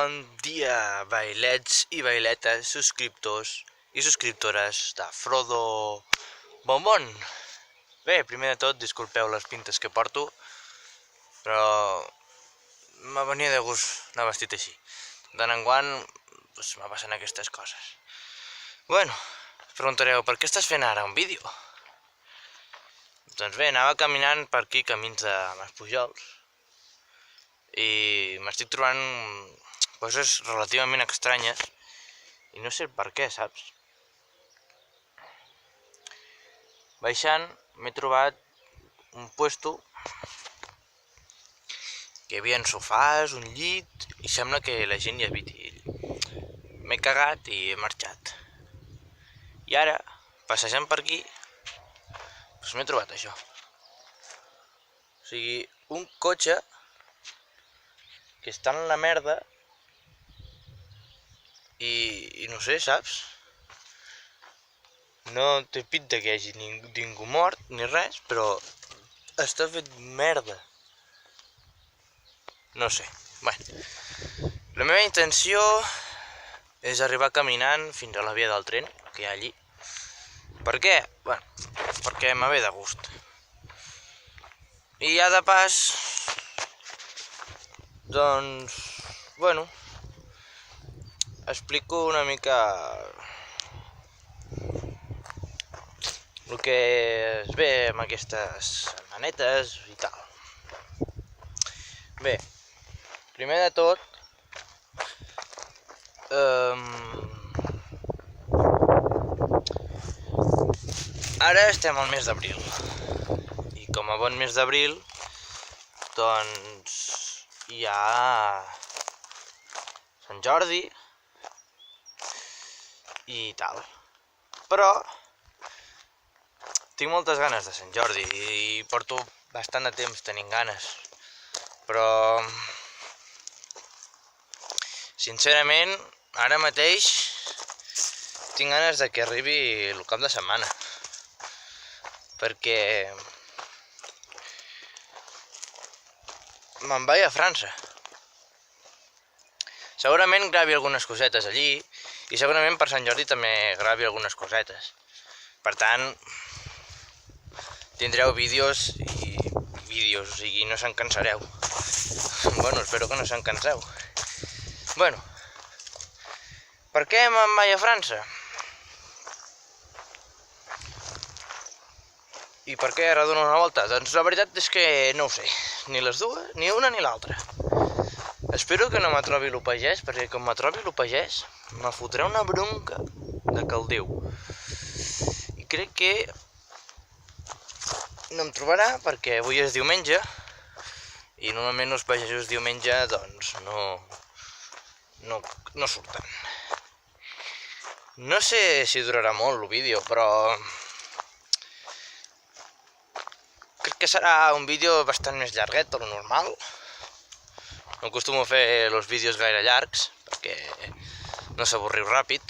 Bon dia, bailets i bailetes, subscriptors i subscriptores de Frodo Bombón. Bé, primer de tot, disculpeu les pintes que porto, però me venia de gust anar vestit així. De tant en quant, me passen aquestes coses. Bueno, us preguntareu, per què estàs fent ara un vídeo? Doncs bé, anava caminant per aquí, camins de Maspujols, i m'estic trobant coses relativament estranyes i no sé per què, saps? Baixant m'he trobat un puesto que hi havia sofàs, un llit i sembla que la gent hi habiti. M'he cagat i he marxat. I ara, passejant per aquí, doncs m'he trobat això. O sigui, un cotxe que està en la merda i no sé, saps? No té pinta que hi hagi ningú mort ni res, però està fet merda. No sé, bueno. La meva intenció és arribar caminant fins a la via del tren que hi ha allí. Per què? Bueno, perquè me ve de gust. I ja de pas, doncs, bueno, explico una mica el que es ve amb aquestes manetes i tal. Bé, primer de tot, ara estem al mes d'abril i com a bon mes d'abril, doncs hi ha Sant Jordi i tal. Però tinc moltes ganes de Sant Jordi i porto bastant de temps tenint ganes. Però sincerament, ara mateix tinc ganes de que arribi el cap de setmana. Perquè me'n vaig a França. Segurament gravi algunes cosetes allí i segurament per Sant Jordi també gravi algunes cosetes. Per tant, tindreu vídeos i vídeos, o sigui, no se'n cansareu. Bueno, espero que no se'n canseu. Bueno, per què me'n vaig a França? I per què ara dono una volta? Doncs la veritat és que no ho sé, ni les dues, ni una ni l'altra. Espero que no me trobi el pagès, perquè com me trobi el pagès, me fotrà una bronca de caldeu. I crec que no em trobarà perquè avui és diumenge, i normalment els pagesos diumenge, doncs, no surten. No sé si durarà molt el vídeo, però crec que serà un vídeo bastant més llarguet de lo normal. No acostumo a fer els vídeos gaire llargs, perquè no s'avorriu ràpid,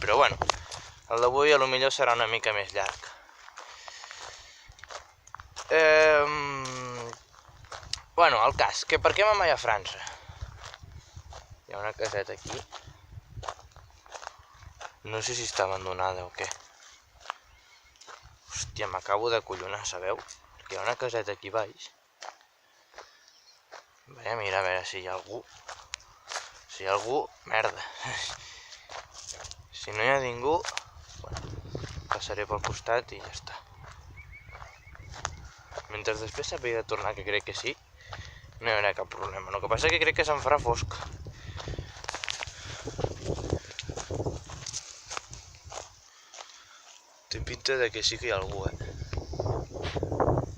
però bueno, el d'avui potser serà una mica més llarg. Bueno, el cas, que per què me'n vaig a França? Hi ha una caseta aquí. No sé si està abandonada o què. Hòstia, m'acabo de collonar, sabeu? Perquè hi ha una caseta aquí baix. Vaig a mirar a veure si hi ha algú. Si hi ha algú, merda. Si no hi ha ningú, bueno, passaré pel costat i ja està. Mentre després s'hauria de tornar, que crec que sí, no hi haurà cap problema. El que passa és que crec que se'n farà fosc. Té pinta de que sí que hi ha algú,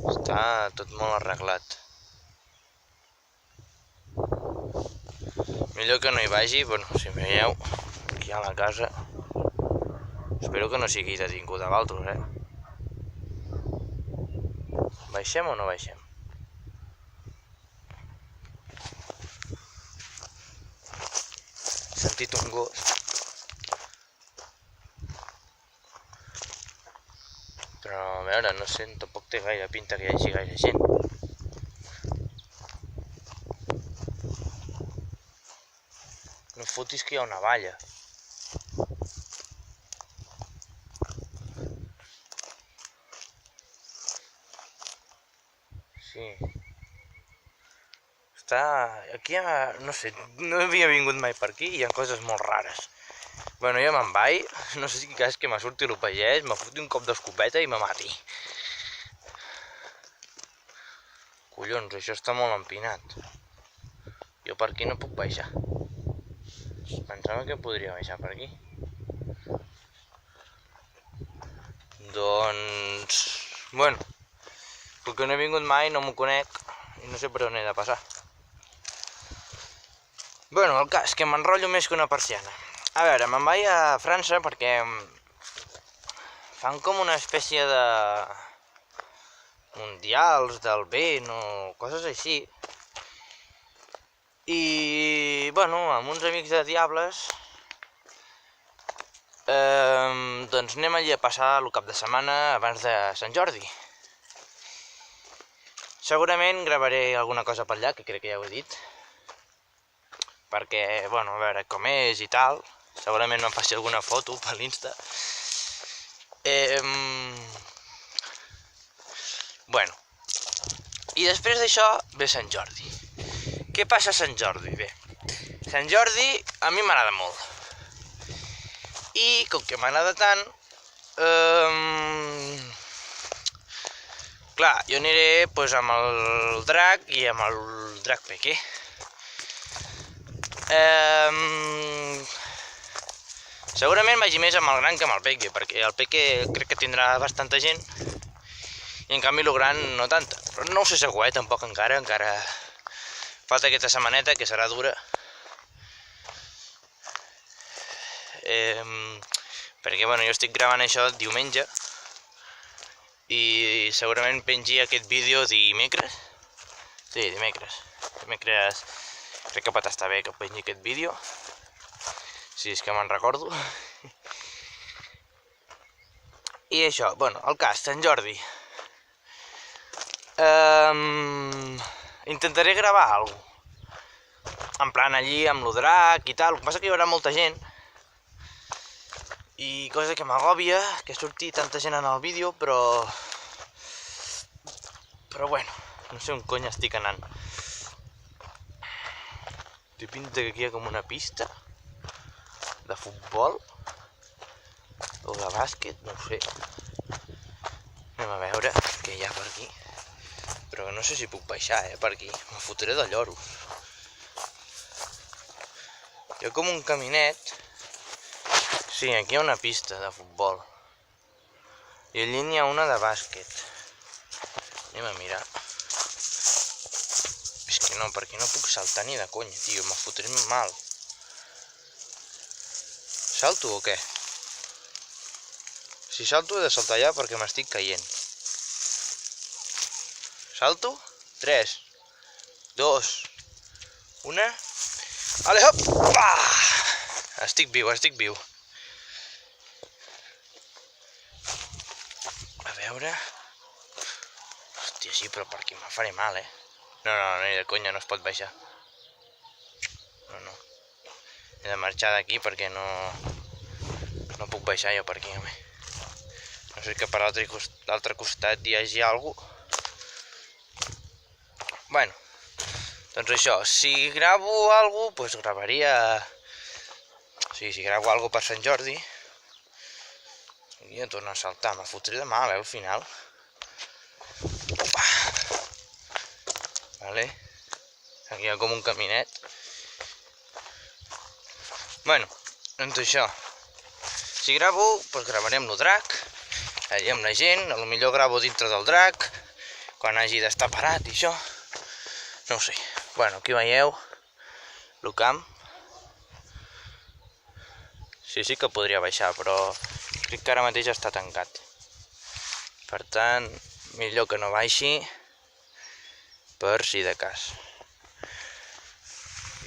Està tot molt arreglat. Millor que no hi vagi, bueno, si veieu, aquí a la casa, espero que no sigui detingut a l'altre, Baixem o no baixem? He sentit un gos. Però, a veure, no sé, tampoc té gaire pinta que hi hagi gaire gent. No fotis que hi ha una valla. Sí. Aquí no sé, no havia vingut mai per aquí i hi ha coses molt rares. Bueno, jo me'n vaig, no sé si cas que me surti el pagès, me foti un cop d'escopeta i me mati. Collons, això està molt empinat. Jo per aquí no puc baixar. Pensava que podria baixar per aquí. Doncs... bueno, com que no he vingut mai, no m'ho conec i no sé per on he de passar. Bueno, el cas, que m'enrotllo més que una persiana. A veure, me'n vaig a França perquè fan com una espècie de mundials del vent o coses així. I, bueno, amb uns amics de Diables, doncs anem allí a passar el cap de setmana abans de Sant Jordi. Segurament gravaré alguna cosa per allà, que crec que ja ho he dit. Perquè, bueno, a veure com és i tal. Segurament me'n faci alguna foto per l'Insta. Bueno. I després d'això ve Sant Jordi. Què passa a Sant Jordi? Bé, Sant Jordi a mi m'agrada molt. I com que m'agrada tant, clar, jo aniré amb el drac i amb el drac pequé. Segurament vagi més amb el gran que amb el peque, perquè el peque crec que tindrà bastanta gent i en canvi el gran no tanta. Però no ho sé segur, tampoc encara falta aquesta setmaneta que serà dura. Perquè bueno, jo estic gravant això diumenge i segurament pengi aquest vídeo dimecres. Sí, dimecres. Dimecres crec que pot estar bé que pengi aquest vídeo, si és que me'n recordo. I això, bueno, el cas, Sant Jordi. Intentaré gravar alguna cosa. En plan allí amb lo drac i tal. El que passa que hi haurà molta gent. I cosa que m'agòbia, que surti tanta gent en el vídeo, però bueno, no sé on cony estic anant. Té pinta que aquí hi ha com una pista de futbol o de bàsquet, no ho sé. Anem a veure què hi ha per aquí. Però no sé si puc baixar, per aquí. Me fotré de lloros. Hi ha com un caminet. Sí, aquí hi ha una pista de futbol. I allí n'hi ha una de bàsquet. Anem a mirar. És que no, per aquí no puc saltar ni de conya, tio. Me fotré mal. Salto o què? Si salto he de saltar allà perquè m'estic caient. Salto? 3, 2, 1... Ale, hop! Estic viu, estic viu. A veure... Hòstia, sí, però per aquí me faré mal, No, ni de conya, no es pot baixar. No. He de marxar d'aquí perquè no puc baixar jo per aquí, home. No sé que per l'altre costat hi hagi alguna cosa. Bueno, doncs això, si gravo alguna cosa, doncs gravaria... Sí, si gravo alguna cosa per Sant Jordi, hauria de tornar a saltar, me fotré de mal, al final. Opa! Vale. Aquí hi ha com un caminet. Bueno, doncs això. Si gravo, doncs gravaré amb el drac, allà amb la gent, potser gravo dintre del drac, quan hagi d'estar parat i això. No ho sé. Bueno, aquí veieu el camp. Sí que podria baixar, però crec que ara mateix està tancat. Per tant, millor que no baixi, per si de cas.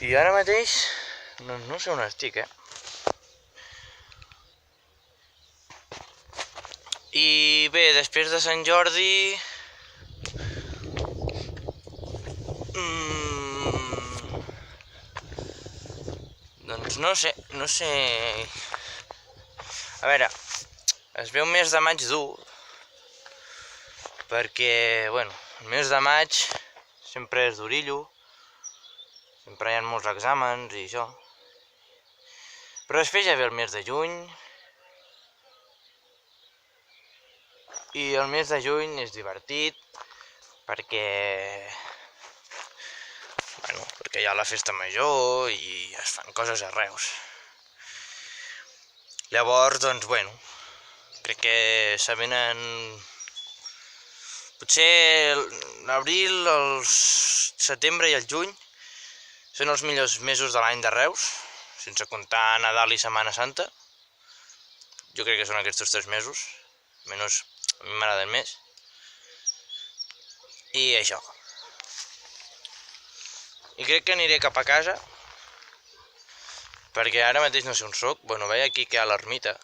I ara mateix, no sé on estic, I bé, després de Sant Jordi... Doncs Doncs no sé... A veure, es ve un mes de maig dur, perquè, bueno, el mes de maig sempre és durillo, sempre hi ha molts exàmens i això. Però després ja ve el mes de juny, i el mes de juny és divertit, perquè hi ha la festa major i es fan coses a Reus. Llavors, doncs, bueno, crec que se venen... Potser l'abril, el setembre i el juny són els millors mesos de l'any de Reus, sense comptar Nadal i Setmana Santa. Jo crec que són aquests 3 mesos, almenys a mi m'agraden més. I això. I crec que aniré cap a casa, perquè ara mateix no sé on soc. Bueno, veia aquí que hi ha l'ermita.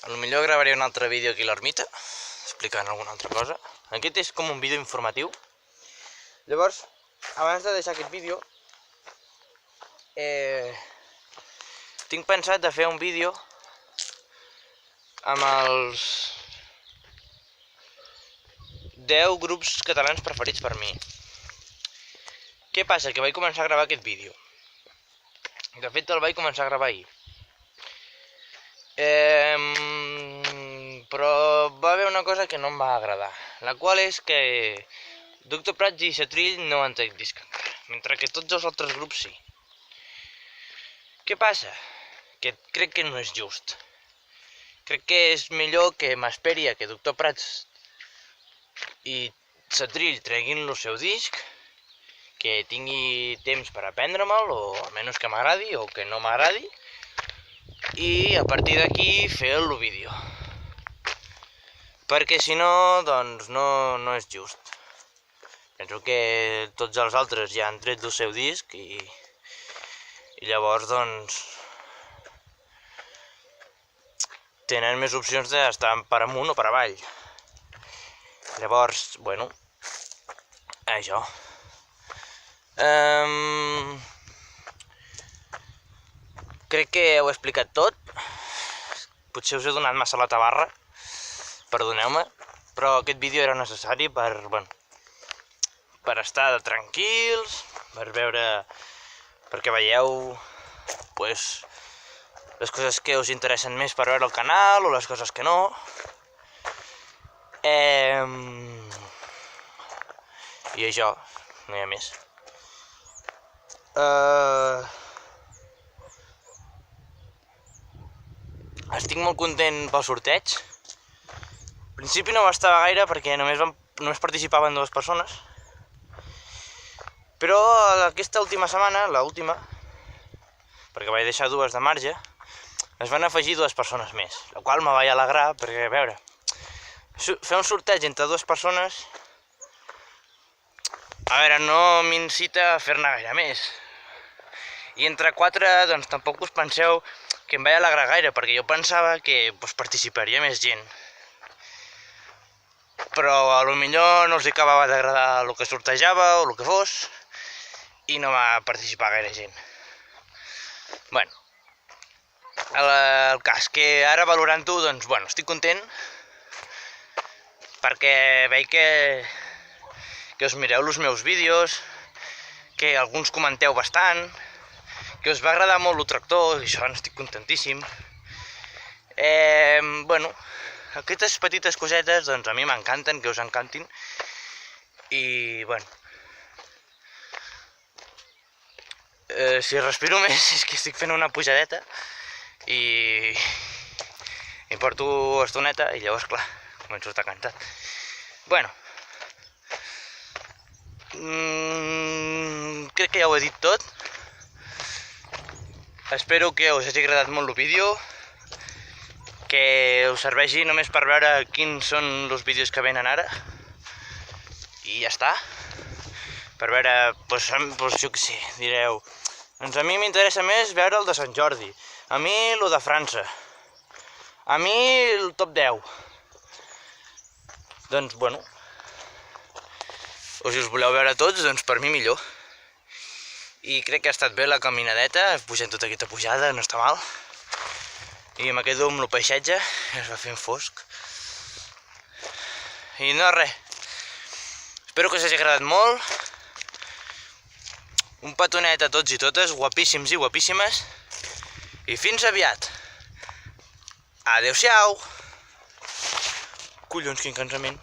Potser gravaré un altre vídeo aquí a l'ermita, explicant alguna altra cosa. Aquest és com un vídeo informatiu. Llavors, abans de deixar aquest vídeo, tinc pensat de fer un vídeo amb els 10 grups catalans preferits per mi. Què passa? Que vaig començar a gravar aquest vídeo. De fet, el vaig començar a gravar ahir. Però va haver una cosa que no em va agradar, la qual és que Doctor Prats i Setrill no han tret disc encara, mentre que tots els altres grups sí. Què passa? Que crec que no és just. Crec que és millor que m'esperi a que Doctor Prats i Setrill treguin el seu disc, que tingui temps per aprendre-me'l, o almenys que m'agradi o que no m'agradi, i a partir d'aquí fer el vídeo. Perquè si no, doncs no és just. Penso que tots els altres ja han tret el seu disc i llavors, doncs, tenen més opcions d'estar per amunt o per avall. Llavors, bueno, això. Crec que ho he explicat tot. Potser us he donat massa la tabarra, perdoneu-me, però aquest vídeo era necessari per estar tranquils, per veure, perquè veieu les coses que us interessen més per veure el canal o les coses que no. I això, no hi ha més. Estic molt content pel sorteig. Al principi no m'estava gaire perquè només participaven 2 persones. Però aquesta última setmana, l'última, perquè vaig deixar 2 de marge, es van afegir 2 persones més, la qual me vaig alegrar perquè, a veure, fer un sorteig entre 2 persones, a veure, no m'incita a fer-ne gaire més. I entre 4, doncs tampoc us penseu que em vaig alegrar gaire, perquè jo pensava que participaria més gent. Però a lo millor no els acabava d'agradar el que sortejava o el que fos, i no va participar gaire gent. Bueno, el cas, que ara valorant-ho, doncs, bueno, estic content, perquè veig que us mireu els meus vídeos, que alguns comenteu bastant, que us va agradar molt el tractor, i això n'estic contentíssim. Bueno, aquestes petites cosetes, doncs, a mi m'encanten, que us encantin, i, bueno, si respiro més és que estic fent una pujadeta i porto estoneta i llavors, clar, començo a estar cansat. Bueno, crec que ja ho he dit tot. Espero que us hagi agradat molt el vídeo, que us serveixi només per veure quins són els vídeos que venen ara, i ja està. Per veure, doncs jo què sé, direu, doncs a mi m'interessa més veure el de Sant Jordi, a mi el de França, a mi el top 10. Doncs, bueno, o si us voleu veure tots, doncs per mi millor. I crec que ha estat bé la caminadeta, pujant tota aquesta pujada, no està mal. I me quedo amb el paisatge, es va fent fosc. I no, res. Espero que us hagi agradat molt. Un petonet a tots i totes, guapíssims i guapíssimes. I fins aviat. Adéu-siau. Collons, quin cansament.